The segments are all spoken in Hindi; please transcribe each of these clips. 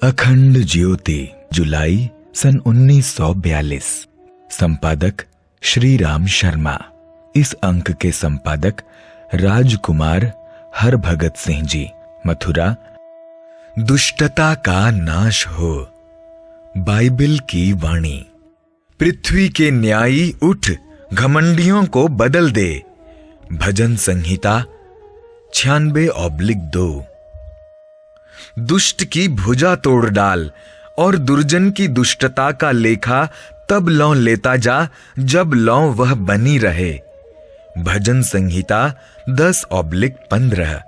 अखंड ज्योति, जुलाई सन 1942। संपादक श्री राम शर्मा। इस अंक के संपादक राजकुमार हरभगत सिंह जी, मथुरा। दुष्टता का नाश हो, बाइबिल की वाणी। पृथ्वी के न्यायी उठ, घमंडियों को बदल दे। भजन संहिता 96/2। दुष्ट की भुजा तोड़ डाल और दुर्जन की दुष्टता का लेखा तब लौं लेता जा जब लौं वह बनी रहे। भजन संहिता 10/15।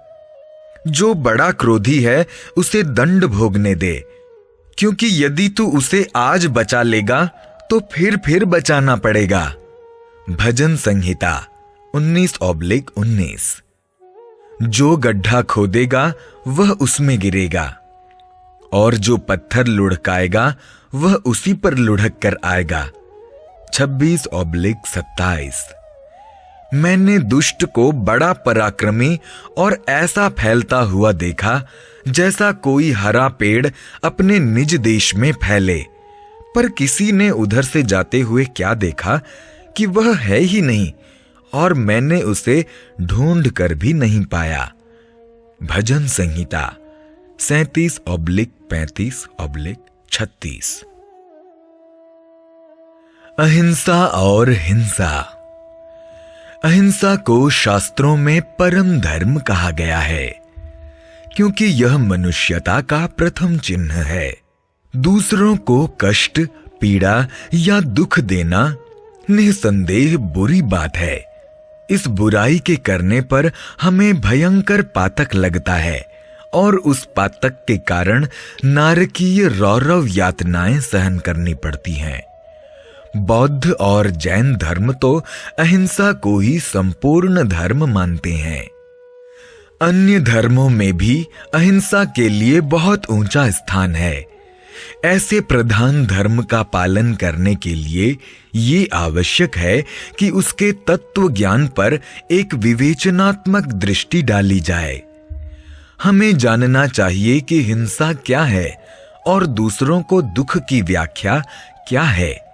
जो बड़ा क्रोधी है उसे दंड भोगने दे, क्योंकि यदि तू उसे आज बचा लेगा तो फिर बचाना पड़ेगा। भजन संहिता 19/19। जो गड्ढा खोदेगा वह उसमें गिरेगा, और जो पत्थर लुढ़काएगा वह उसी पर लुढ़क कर आएगा। 26/27। मैंने दुष्ट को बड़ा पराक्रमी और ऐसा फैलता हुआ देखा जैसा कोई हरा पेड़ अपने निज देश में फैले, पर किसी ने उधर से जाते हुए क्या देखा कि वह है ही नहीं, और मैंने उसे ढूंढ कर भी नहीं पाया। भजन संहिता 37/35/36। अहिंसा और हिंसा। अहिंसा को शास्त्रों में परम धर्म कहा गया है, क्योंकि यह मनुष्यता का प्रथम चिन्ह है। दूसरों को कष्ट, पीड़ा या दुख देना निसंदेह बुरी बात है। इस बुराई के करने पर हमें भयंकर पातक लगता है, और उस पातक के कारण नारकीय रौरव यातनाएं सहन करनी पड़ती हैं। बौद्ध और जैन धर्म तो अहिंसा को ही संपूर्ण धर्म मानते हैं। अन्य धर्मों में भी अहिंसा के लिए बहुत ऊंचा स्थान है। ऐसे प्रधान धर्म का पालन करने के लिए ये आवश्यक है कि उसके तत्व ज्ञान पर एक विवेचनात्मक दृष्टि डाली जाए। हमें जानना चाहिए कि हिंसा क्या है और दूसरों को दुख की व्याख्या क्या है।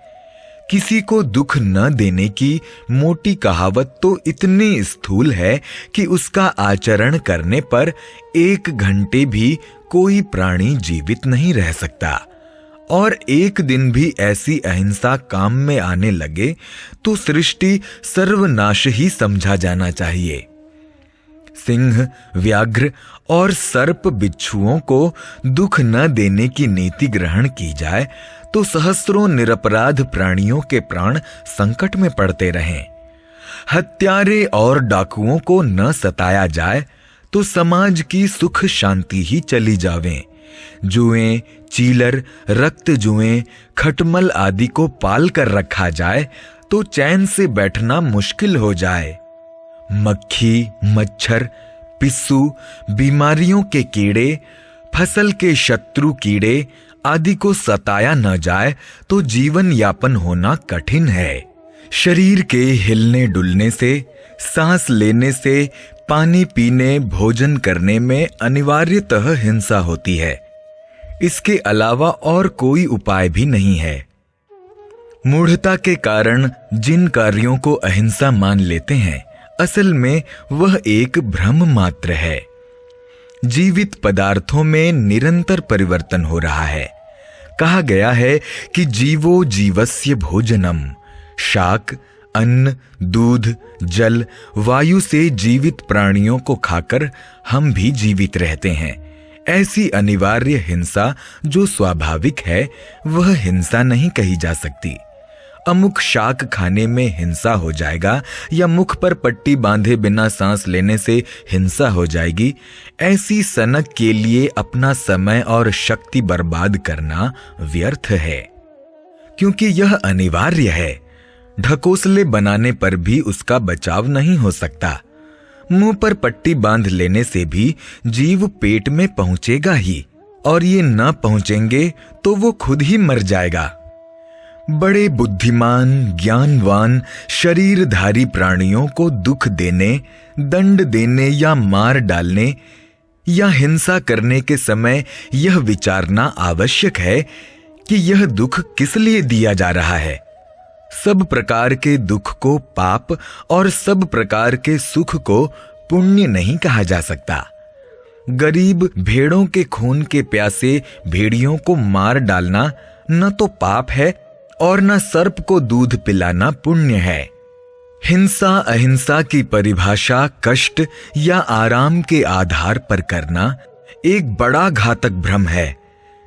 किसी को दुख न देने की मोटी कहावत तो इतनी स्थूल है कि उसका आचरण करने पर 1 घंटे भी कोई प्राणी जीवित नहीं रह सकता, और एक दिन भी ऐसी अहिंसा काम में आने लगे तो सृष्टि सर्वनाश ही समझा जाना चाहिए। सिंह, व्याघ्र और सर्प बिच्छुओं को दुख न देने की नीति ग्रहण की जाए तो सहस्रों निरपराध प्राणियों के प्राण संकट में पड़ते रहें। हत्यारे और डाकुओं को न सताया जाए तो समाज की सुख शांति ही चली जावे। जुएं, चीलर, रक्त जुएं, खटमल आदि को पाल कर रखा जाए तो चैन से बैठना मुश्किल हो जाए। मक्खी, मच्छर, पिस्सू, बीमारियों के कीड़े, फसल के शत्रु कीड़े आदि को सताया न जाए तो जीवन यापन होना कठिन है। शरीर के हिलने डुलने से, सांस लेने से, पानी पीने, भोजन करने में अनिवार्यतः हिंसा होती है। इसके अलावा और कोई उपाय भी नहीं है। मूढ़ता के कारण जिन कार्यों को अहिंसा मान लेते हैं, असल में वह एक भ्रम मात्र है। जीवित पदार्थों में निरंतर परिवर्तन हो रहा है। कहा गया है कि जीवो जीवस्य भोजनम। शाक, अन्न, दूध, जल, वायु से जीवित प्राणियों को खाकर हम भी जीवित रहते हैं। ऐसी अनिवार्य हिंसा जो स्वाभाविक है वह हिंसा नहीं कही जा सकती। अमुक शाक खाने में हिंसा हो जाएगा या मुख पर पट्टी बांधे बिना सांस लेने से हिंसा हो जाएगी, ऐसी सनक के लिए अपना समय और शक्ति बर्बाद करना व्यर्थ है, क्योंकि यह अनिवार्य है। ढकोसले बनाने पर भी उसका बचाव नहीं हो सकता। मुंह पर पट्टी बांध लेने से भी जीव पेट में पहुंचेगा ही, और ये न पहुंचेंगे तो वो खुद ही मर जाएगा। बड़े बुद्धिमान, ज्ञानवान, शरीरधारी प्राणियों को दुख देने, दंड देने या मार डालने या हिंसा करने के समय यह विचारना आवश्यक है कि यह दुख किस लिए दिया जा रहा है। सब प्रकार के दुख को पाप और सब प्रकार के सुख को पुण्य नहीं कहा जा सकता। गरीब भेड़ों के खून के प्यासे भेड़ियों को मार डालना न तो पाप है और न सर्प को दूध पिलाना पुण्य है। हिंसा अहिंसा की परिभाषा कष्ट या आराम के आधार पर करना एक बड़ा घातक भ्रम है,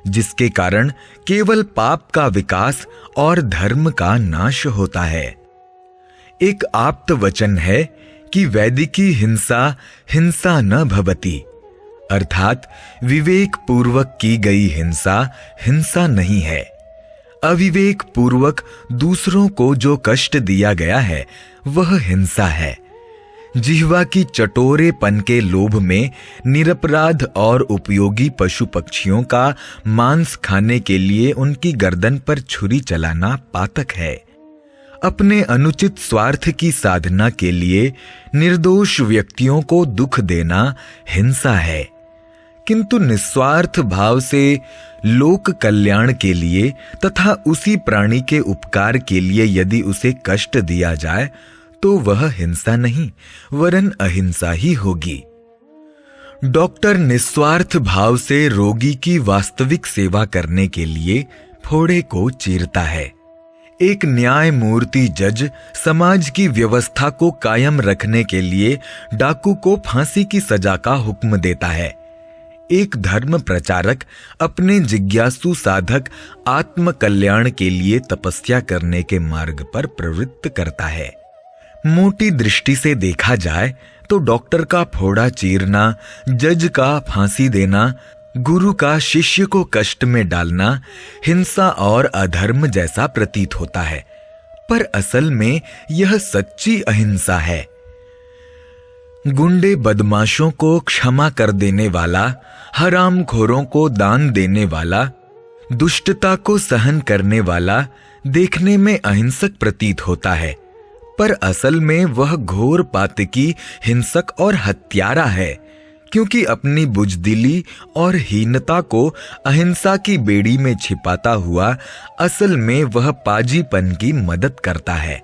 जिसके कारण केवल पाप का विकास और धर्म का नाश होता है। एक आप्त वचन है कि वैदिकी हिंसा हिंसा न भवति, अर्थात विवेक पूर्वक की गई हिंसा हिंसा नहीं है। अविवेक पूर्वक दूसरों को जो कष्ट दिया गया है वह हिंसा है। जिह्वा की चटोरेपन के लोभ में निरपराध और उपयोगी पशु पक्षियों का मांस खाने के लिए उनकी गर्दन पर छुरी चलाना पातक है। अपने अनुचित स्वार्थ की साधना के लिए निर्दोष व्यक्तियों को दुख देना हिंसा है, किंतु निस्वार्थ भाव से लोक कल्याण के लिए तथा उसी प्राणी के उपकार के लिए यदि उसे कष्ट दिया जाए तो वह हिंसा नहीं वरन अहिंसा ही होगी। डॉक्टर निस्वार्थ भाव से रोगी की वास्तविक सेवा करने के लिए फोड़े को चीरता है। एक न्यायमूर्ति जज समाज की व्यवस्था को कायम रखने के लिए डाकू को फांसी की सजा का हुक्म देता है। एक धर्म प्रचारक अपने जिज्ञासु साधक आत्म कल्याण के लिए तपस्या करने के मार्ग पर प्रवृत्त करता है। मोटी दृष्टि से देखा जाए तो डॉक्टर का फोड़ा चीरना, जज का फांसी देना, गुरु का शिष्य को कष्ट में डालना हिंसा और अधर्म जैसा प्रतीत होता है, पर असल में यह सच्ची अहिंसा है। गुंडे बदमाशों को क्षमा कर देने वाला, हरामखोरों को दान देने वाला, दुष्टता को सहन करने वाला देखने में अहिंसक प्रतीत होता है, पर असल में वह घोर पातकी हिंसक और हत्यारा है, क्योंकि अपनी बुजदिली और हीनता को अहिंसा की बेड़ी में छिपाता हुआ असल में वह पाजीपन की मदद करता है।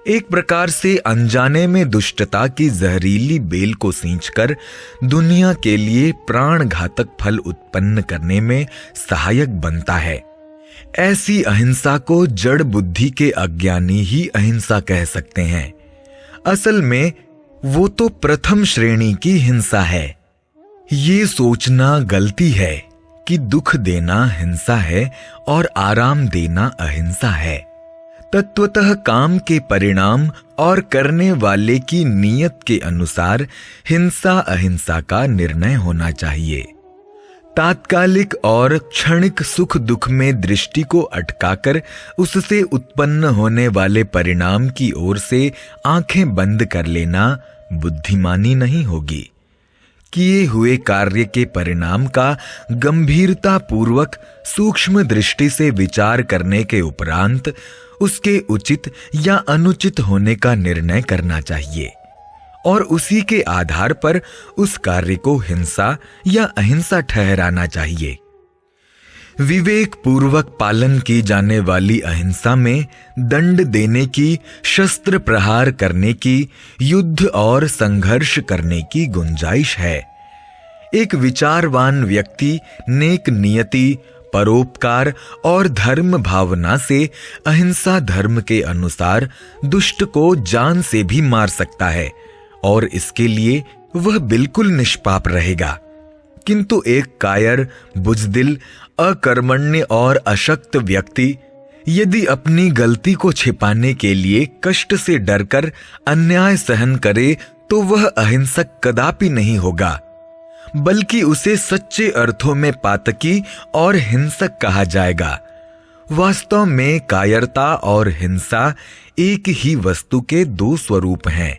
एक प्रकार से अनजाने में दुष्टता की जहरीली बेल को सींचकर दुनिया के लिए प्राण घातक फल उत्पन्न करने में सहायक बनता है। ऐसी अहिंसा को जड़ बुद्धि के अज्ञानी ही अहिंसा कह सकते हैं। असल में वो तो प्रथम श्रेणी की हिंसा है। ये सोचना गलती है कि दुख देना हिंसा है और आराम देना अहिंसा है। तत्वतः काम के परिणाम और करने वाले की नीयत के अनुसार हिंसा अहिंसा का निर्णय होना चाहिए। तात्कालिक और क्षणिक सुख दुख में दृष्टि को अटकाकर उससे उत्पन्न होने वाले परिणाम की ओर से आंखें बंद कर लेना बुद्धिमानी नहीं होगी। किए हुए कार्य के परिणाम का गंभीरता पूर्वक सूक्ष्म दृष्टि से विचार करने के उपरांत उसके उचित या अनुचित होने का निर्णय करना चाहिए और उसी के आधार पर उस कार्य को हिंसा या अहिंसा ठहराना चाहिए। विवेक पूर्वक पालन की जाने वाली अहिंसा में दंड देने की, शस्त्र प्रहार करने की, युद्ध और संघर्ष करने की गुंजाइश है। एक विचारवान व्यक्ति नेक नियति, परोपकार और धर्म भावना से अहिंसा धर्म के अनुसार दुष्ट को जान से भी मार सकता है और इसके लिए वह बिल्कुल निष्पाप रहेगा। किंतु एक कायर, बुजदिल, अकर्मण्य और अशक्त व्यक्ति यदि अपनी गलती को छिपाने के लिए कष्ट से डरकर अन्याय सहन करे तो वह अहिंसक कदापि नहीं होगा, बल्कि उसे सच्चे अर्थों में पातकी और हिंसक कहा जाएगा। वास्तव में कायरता और हिंसा एक ही वस्तु के दो स्वरूप हैं।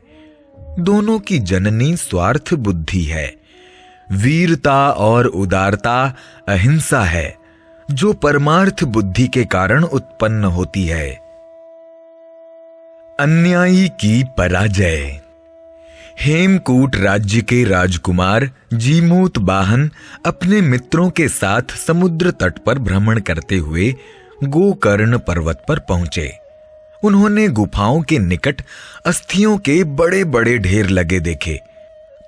दोनों की जननी स्वार्थ बुद्धि है। वीरता और उदारता अहिंसा है, जो परमार्थ बुद्धि के कारण उत्पन्न होती है। अन्यायी की पराजय। हेमकूट राज्य के राजकुमार जीमूत वाहन अपने मित्रों के साथ समुद्र तट पर भ्रमण करते हुए गोकर्ण पर्वत पर पहुंचे। उन्होंने गुफाओं के निकट अस्थियों के बड़े बड़े ढेर लगे देखे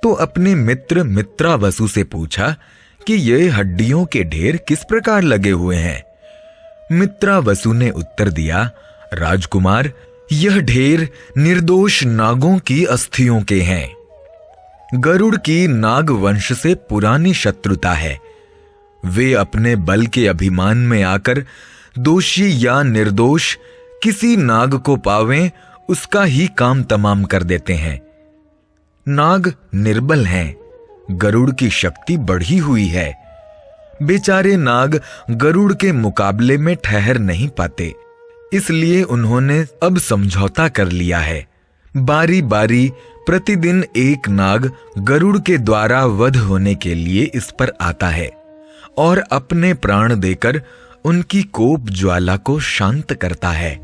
तो अपने मित्र मित्रावसु से पूछा कि ये हड्डियों के ढेर किस प्रकार लगे हुए हैं। मित्रावसु ने उत्तर दिया, राजकुमार, यह ढेर निर्दोष नागों की अस्थियों के हैं। गरुड़ की नाग वंश से पुरानी शत्रुता है। वे अपने बल के अभिमान में आकर दोषी या निर्दोष किसी नाग को पावें उसका ही काम तमाम कर देते हैं। नाग निर्बल हैं, गरुड़ की शक्ति बढ़ी हुई है। बेचारे नाग गरुड़ के मुकाबले में ठहर नहीं पाते, इसलिए उन्होंने अब समझौता कर लिया है। बारी बारी प्रतिदिन एक नाग गरुड़ के द्वारा वध होने के लिए इस पर आता है और अपने प्राण देकर उनकी कोप ज्वाला को शांत करता है।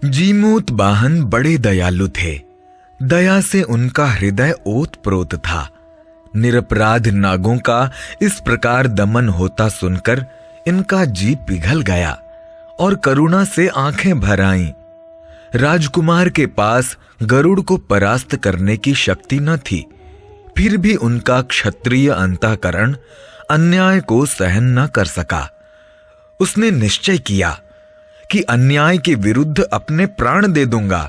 जीमूत वाहन बड़े दयालु थे। दया से उनका हृदय ओतप्रोत था। निरपराध नागों का इस प्रकार दमन होता सुनकर इनका जी पिघल गया और करुणा से आंखें भर आईं। राजकुमार के पास गरुड़ को परास्त करने की शक्ति न थी, फिर भी उनका क्षत्रिय अंतःकरण अन्याय को सहन न कर सका। उसने निश्चय किया कि अन्याय के विरुद्ध अपने प्राण दे दूंगा।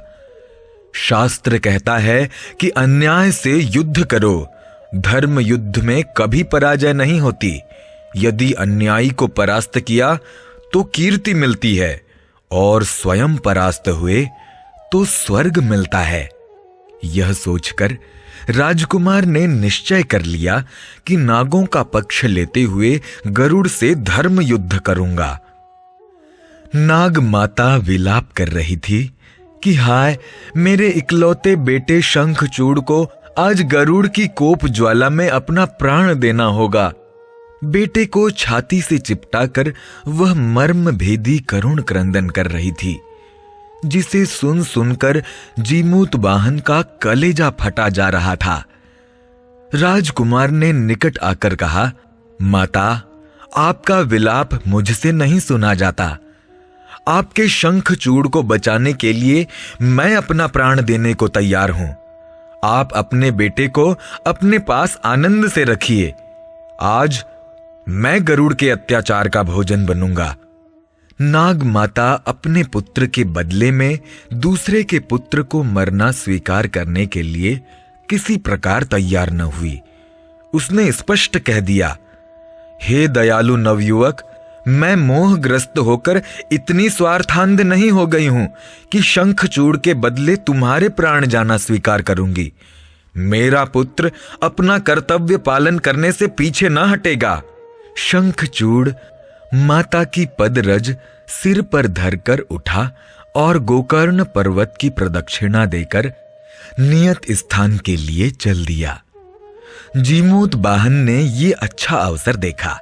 शास्त्र कहता है कि अन्याय से युद्ध करो, धर्म युद्ध में कभी पराजय नहीं होती। यदि अन्यायी को परास्त किया तो कीर्ति मिलती है और स्वयं परास्त हुए तो स्वर्ग मिलता है। यह सोचकर राजकुमार ने निश्चय कर लिया कि नागों का पक्ष लेते हुए गरुड़ से धर्म युद्ध करूंगा। नाग माता विलाप कर रही थी कि हाय, मेरे इकलौते बेटे शंखचूड़ को आज गरुड़ की कोप ज्वाला में अपना प्राण देना होगा। बेटे को छाती से चिपटाकर वह मर्म भेदी करुण क्रंदन कर रही थी, जिसे सुन सुनकर जीमूत वाहन का कलेजा फटा जा रहा था। राजकुमार ने निकट आकर कहा, माता, आपका विलाप मुझसे नहीं सुना जाता। आपके शंखचूड़ को बचाने के लिए मैं अपना प्राण देने को तैयार हूं। आप अपने बेटे को अपने पास आनंद से रखिए। आज मैं गरुड़ के अत्याचार का भोजन बनूंगा। नाग माता अपने पुत्र के बदले में दूसरे के पुत्र को मरना स्वीकार करने के लिए किसी प्रकार तैयार न हुई। उसने स्पष्ट कह दिया, हे दयालु नवयुवक, मैं मोहग्रस्त होकर इतनी स्वार्थांध नहीं हो गई हूं कि शंखचूड़ के बदले तुम्हारे प्राण जाना स्वीकार करूंगी। मेरा पुत्र अपना कर्तव्य पालन करने से पीछे न हटेगा। शंखचूड़ माता की पदरज सिर पर धरकर उठा और गोकर्ण पर्वत की प्रदक्षिणा देकर नियत स्थान के लिए चल दिया। जीमूत वाहन ने ये अच्छा अवसर देखा।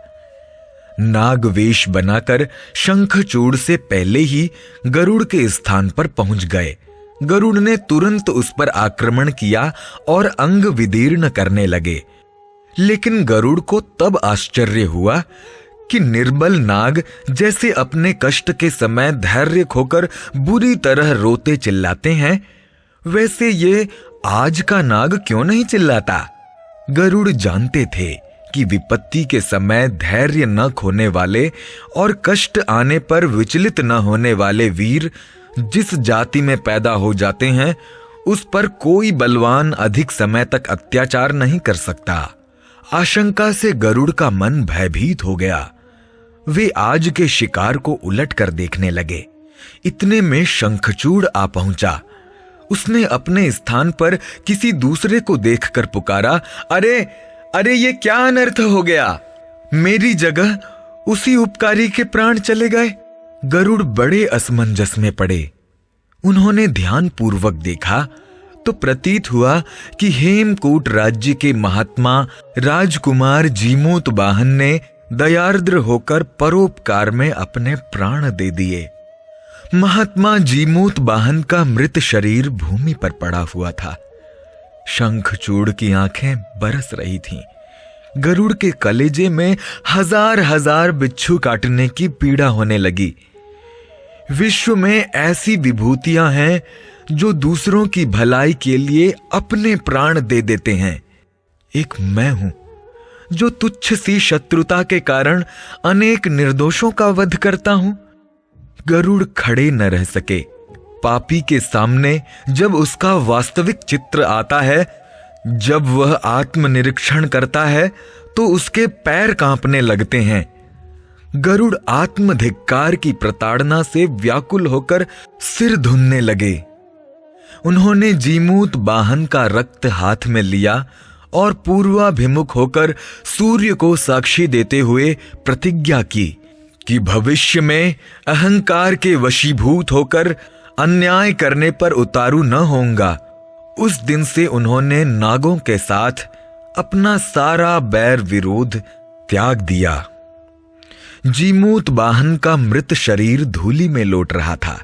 नाग वेश बनाकर शंखचूड़ से पहले ही गरुड़ के स्थान पर पहुंच गए। गरुड़ ने तुरंत उस पर आक्रमण किया और अंग विदीर्ण करने लगे। लेकिन गरुड़ को तब आश्चर्य हुआ कि निर्बल नाग जैसे अपने कष्ट के समय धैर्य खोकर बुरी तरह रोते चिल्लाते हैं, वैसे ये आज का नाग क्यों नहीं चिल्लाता। गरुड़ जानते थे कि विपत्ति के समय धैर्य न खोने वाले और कष्ट आने पर विचलित न होने वाले वीर जिस जाति में पैदा हो जाते हैं, उस पर कोई बलवान अधिक समय तक अत्याचार नहीं कर सकता। आशंका से गरुड़ का मन भयभीत हो गया। वे आज के शिकार को उलट कर देखने लगे। इतने में शंखचूड़ आ पहुंचा। उसने अपने स्थान पर किसी दूसरे को देखकर पुकारा, अरे अरे, ये क्या अनर्थ हो गया। मेरी जगह उसी उपकारी के प्राण चले गए। गरुड़ बड़े असमंजस में पड़े। उन्होंने ध्यान पूर्वक देखा तो प्रतीत हुआ कि हेमकूट राज्य के महात्मा राजकुमार जीमूत वाहन ने दयार्द्र होकर परोपकार में अपने प्राण दे दिए। महात्मा जीमूत वाहन का मृत शरीर भूमि पर पड़ा हुआ था। शंखचूड़ की आंखें बरस रही थीं। गरुड़ के कलेजे में हजार हजार बिच्छू काटने की पीड़ा होने लगी। विश्व में ऐसी विभूतियां हैं जो दूसरों की भलाई के लिए अपने प्राण दे देते हैं। एक मैं हूं जो तुच्छ सी शत्रुता के कारण अनेक निर्दोषों का वध करता हूं। गरुड़ खड़े न रह सके। पापी के सामने जब उसका वास्तविक चित्र आता है, जब वह आत्मनिरीक्षण करता है, तो उसके पैर कांपने लगते हैं। गरुड़ आत्मधिक्कार की प्रताड़ना से व्याकुल होकर सिर धुनने लगे। उन्होंने जीमूत वाहन का रक्त हाथ में लिया और पूर्वाभिमुख होकर सूर्य को साक्षी देते हुए प्रतिज्ञा की कि भविष्य में अहंकार के वशीभूत होकर अन्याय करने पर उतारू न होऊंगा। उस दिन से उन्होंने नागों के साथ अपना सारा बैर विरोध त्याग दिया। जीमूत वाहन का मृत शरीर धूलि में लौट रहा था,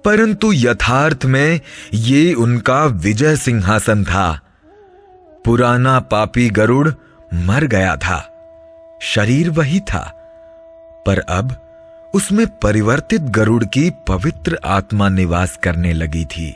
परंतु यथार्थ में ये उनका विजय सिंहासन था। पुराना पापी गरुड़ मर गया था, शरीर वही था, पर अब उसमें परिवर्तित गरुड़ की पवित्र आत्मा निवास करने लगी थी।